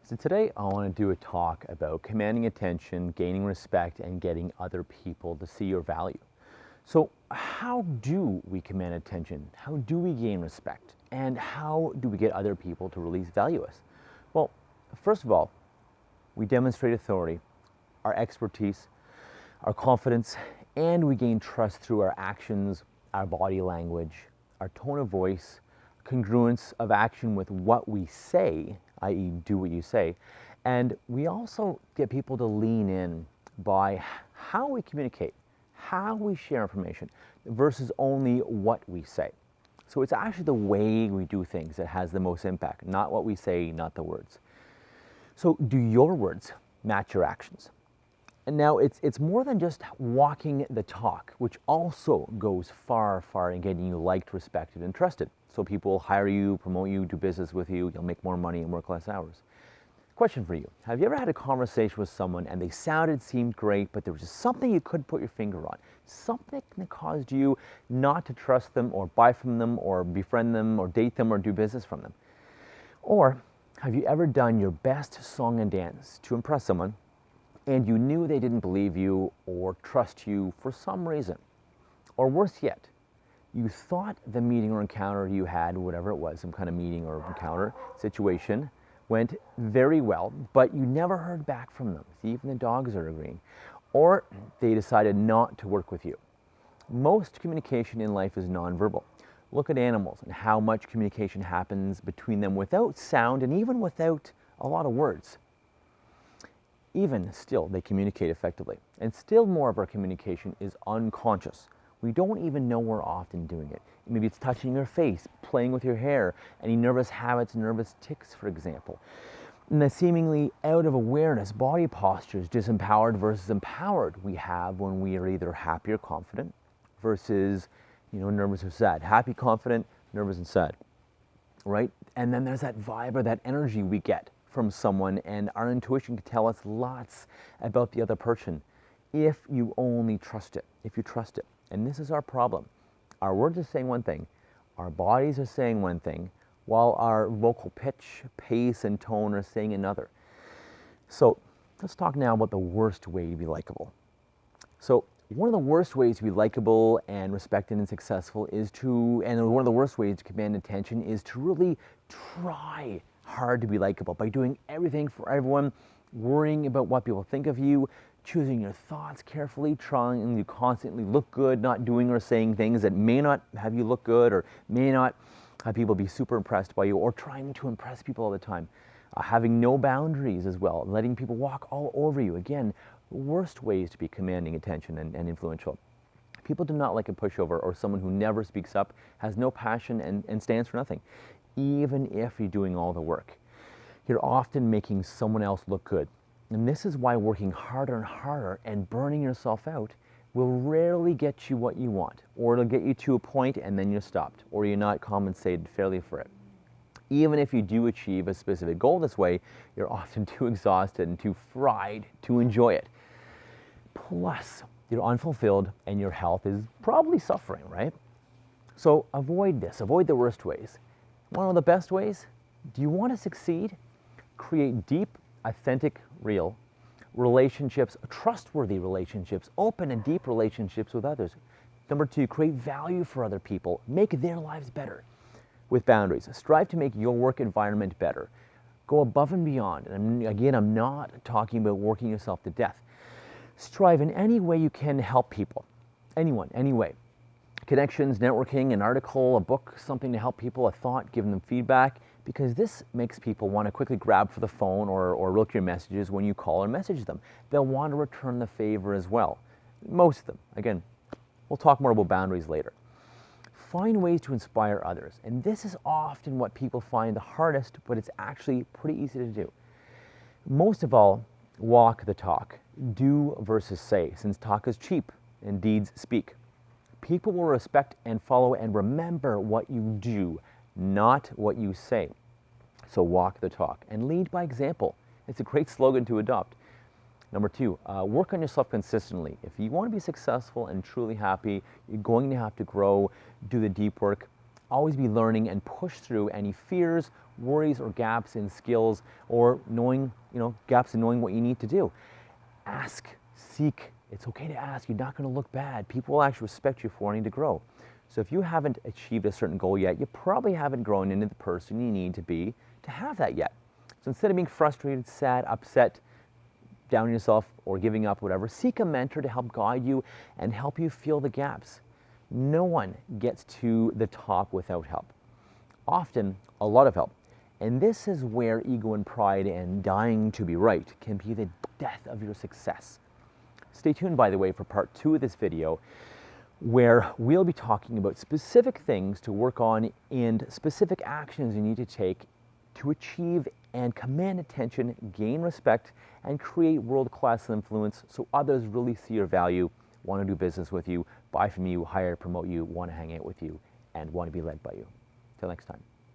So today I want to do a talk about commanding attention, gaining respect, and getting other people to see your value. So how do we command attention? How do we gain respect? And how do we get other people to really value us? Well, first of all, we demonstrate authority, our expertise, our confidence, and we gain trust through our actions, our body language, our tone of voice, congruence of action with what we say, i.e., do what you say. And we also get people to lean in by how we communicate, how we share information, versus only what we say. So it's actually the way we do things that has the most impact, not what we say, not the words. So do your words match your actions? And now it's more than just walking the talk, which also goes far, far in getting you liked, respected, and trusted. So people will hire you, promote you, do business with you, you'll make more money and work less hours. Question for you. Have you ever had a conversation with someone and they seemed great, but there was just something you couldn't put your finger on? Something that caused you not to trust them or buy from them or befriend them or date them or do business from them? Or have you ever done your best song and dance to impress someone and you knew they didn't believe you or trust you for some reason? Or worse yet, you thought the meeting or encounter you had, whatever it was, some kind of meeting or encounter situation, went very well, but you never heard back from them. See, even the dogs are agreeing. Or they decided not to work with you. Most communication in life is nonverbal. Look at animals and how much communication happens between them without sound and even without a lot of words. Even still, they communicate effectively. And still more of our communication is unconscious. We don't even know we're often doing it. Maybe it's touching your face, playing with your hair, any nervous habits, nervous tics, for example. And the seemingly out of awareness body postures, disempowered versus empowered, we have when we are either happy or confident versus, nervous or sad. Happy, confident, nervous, and sad, right? And then there's that vibe or that energy we get from someone, and our intuition can tell us lots about the other person if you only trust it, if you trust it. And this is our problem. Our words are saying one thing, our bodies are saying one thing, while our vocal pitch, pace, and tone are saying another. So let's talk now about the worst way to be likable. So one of the worst ways to be likable and respected and successful and one of the worst ways to command attention is to really try hard to be likable by doing everything for everyone, worrying about what people think of you, choosing your thoughts carefully, trying to constantly look good, not doing or saying things that may not have you look good or may not have people be super impressed by you, or trying to impress people all the time. Having no boundaries as well, letting people walk all over you. Again, worst ways to be commanding attention and influential. People do not like a pushover or someone who never speaks up, has no passion, and stands for nothing, even if you're doing all the work. You're often making someone else look good. And this is why working harder and harder and burning yourself out will rarely get you what you want, or it'll get you to a point and then you're stopped, or you're not compensated fairly for it. Even if you do achieve a specific goal this way, you're often too exhausted and too fried to enjoy it. Plus, you're unfulfilled and your health is probably suffering, right? So avoid this, avoid the worst ways. One of the best ways? Do you want to succeed? Create deep, authentic, real relationships, trustworthy relationships, open and deep relationships with others. Number 2, create value for other people. Make their lives better with boundaries. Strive to make your work environment better. Go above and beyond. And again, I'm not talking about working yourself to death. Strive in any way you can to help people. Anyone, any way. Connections, networking, an article, a book, something to help people, a thought, giving them feedback, because this makes people want to quickly grab for the phone or look your messages when you call or message them. They'll want to return the favor as well. Most of them. Again, we'll talk more about boundaries later. Find ways to inspire others, and this is often what people find the hardest, but it's actually pretty easy to do. Most of all, walk the talk. Do versus say, since talk is cheap and deeds speak. People will respect and follow and remember what you do, not what you say. So walk the talk and lead by example. It's a great slogan to adopt. Number 2, work on yourself consistently. If you want to be successful and truly happy, you're going to have to grow, do the deep work, always be learning and push through any fears worries or gaps in skills, or knowing, gaps in knowing what you need to do. Ask, seek. It's okay to ask. You're not going to look bad. People will actually respect you for wanting to grow. So if you haven't achieved a certain goal yet, you probably haven't grown into the person you need to be to have that yet. So instead of being frustrated, sad, upset, down on yourself, or giving up, whatever, seek a mentor to help guide you and help you fill the gaps. No one gets to the top without help. Often, a lot of help. And this is where ego and pride and dying to be right can be the death of your success. Stay tuned, by the way, for part 2 of this video, where we'll be talking about specific things to work on and specific actions you need to take to achieve and command attention, gain respect, and create world-class influence so others really see your value, want to do business with you, buy from you, hire, promote you, want to hang out with you, and want to be led by you. Till next time.